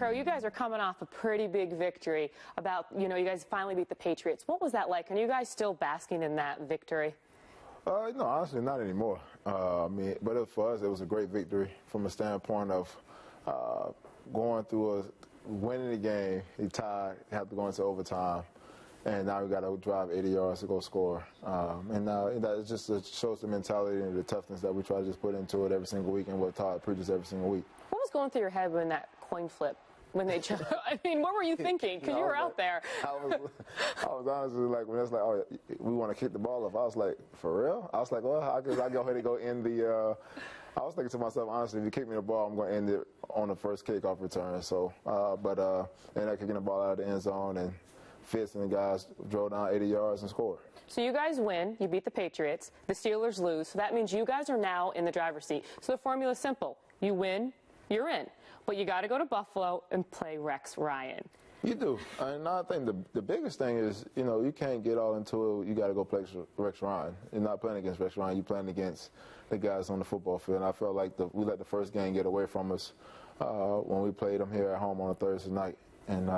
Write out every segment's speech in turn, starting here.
Crow, you guys are coming off a pretty big victory you guys finally beat the Patriots. What was that like? Are you guys still basking in that victory? No, honestly, not anymore. But for us, it was a great victory from a standpoint of going through winning the game. He tied, had to go into overtime, and now we got to drive 80 yards to go score. That just shows the mentality and the toughness that we try to just put into it every single week, and what Todd preaches every single week. What was going through your head when that coin flip? When they chose, what were you thinking? Because you were out there. I was honestly like, when it's like, oh, we want to kick the ball off. I was like, for real? I was like, well, I guess I go ahead and go in the. I was thinking to myself, honestly, if you kick me the ball, I'm going to end it on the first kickoff return. So, ended up kicking the ball out of the end zone, and Fitz and the guys drove down 80 yards and scored. So you guys win. You beat the Patriots. The Steelers lose. So that means you guys are now in the driver's seat. So the formula is simple. You win, you're in. But you got to go to Buffalo and play Rex Ryan. You do. And I think the biggest thing is, you can't get all into it. You got to go play Rex Ryan. You're not playing against Rex Ryan. You're playing against the guys on the football field. And I felt like we let the first game get away from us when we played them here at home on a Thursday night. And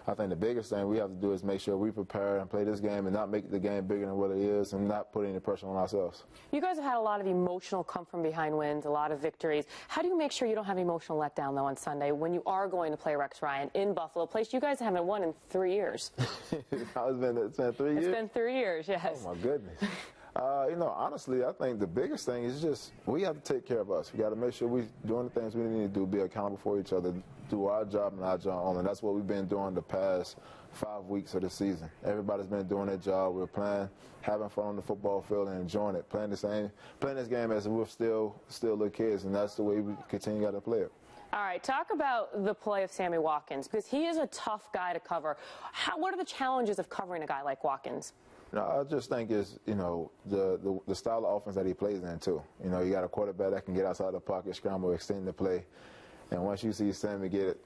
I think the biggest thing we have to do is make sure we prepare and play this game and not make the game bigger than what it is and not put any pressure on ourselves. You guys have had a lot of emotional come-from-behind wins, a lot of victories. How do you make sure you don't have emotional letdown, though, on Sunday when you are going to play Rex Ryan in Buffalo, a place you guys haven't won in 3 years? It's been 3 years? It's been 3 years, yes. Oh, my goodness. Honestly, I think the biggest thing is just we have to take care of us. We got to make sure we're doing the things we need to do, be accountable for each other, do our job and our job only. That's what we've been doing the past 5 weeks of the season. Everybody's been doing their job. We're playing, having fun on the football field and enjoying it, playing this game as if we're still little kids, and that's the way we continue to play it. All right, talk about the play of Sammy Watkins, because he is a tough guy to cover. What are the challenges of covering a guy like Watkins? I just think it's, the style of offense that he plays in, too. You got a quarterback that can get outside the pocket, scramble, extend the play. And once you see Sammy get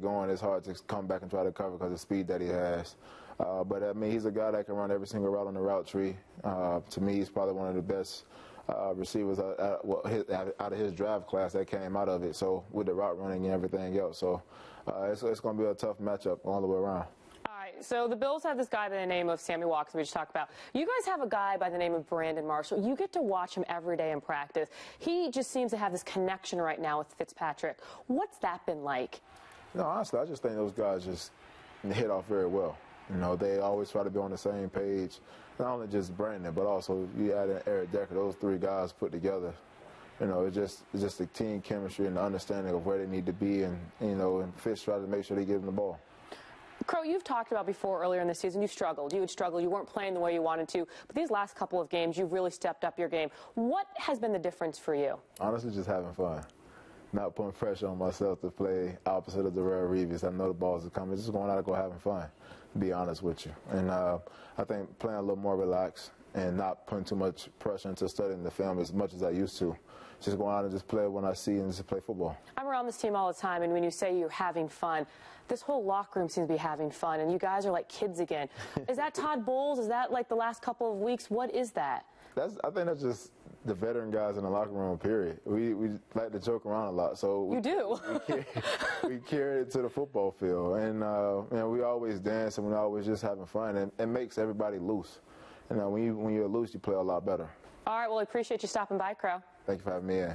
going, it's hard to come back and try to cover because of the speed that he has. He's a guy that can run every single route on the route tree. To me, he's probably one of the best receivers out of his draft class that came out of it. So with the route running and everything else. So it's going to be a tough matchup all the way around. So the Bills have this guy by the name of Sammy Watkins we just talked about. You guys have a guy by the name of Brandon Marshall. You get to watch him every day in practice. He just seems to have this connection right now with Fitzpatrick. What's that been like? Honestly, I just think those guys just hit off very well. They always try to be on the same page. Not only just Brandon, but also you add in Eric Decker. Those three guys put together. It's just the team chemistry and the understanding of where they need to be, and Fitz tries to make sure they give them the ball. Crow, you've talked about before earlier in the season, you struggled. You would struggle. You weren't playing the way you wanted to. But these last couple of games, you've really stepped up your game. What has been the difference for you? Honestly, just having fun. Not putting pressure on myself to play opposite of the Rare Reeves. I know the balls are coming. Just going out and having fun, to be honest with you. And I think playing a little more relaxed and not putting too much pressure into studying the film as much as I used to. Just go out and just play when I see and just play football. I'm around this team all the time, and when you say you're having fun, this whole locker room seems to be having fun, and you guys are like kids again. Is that Todd Bowles? Is that like the last couple of weeks? What is that? I think that's just the veteran guys in the locker room, period. We like to joke around a lot. So you do. We carry it to the football field, and we always dance, and we're always just having fun, and it makes everybody loose. When you're loose, you play a lot better. All right, well, I appreciate you stopping by, Crow. Thank you for having me in.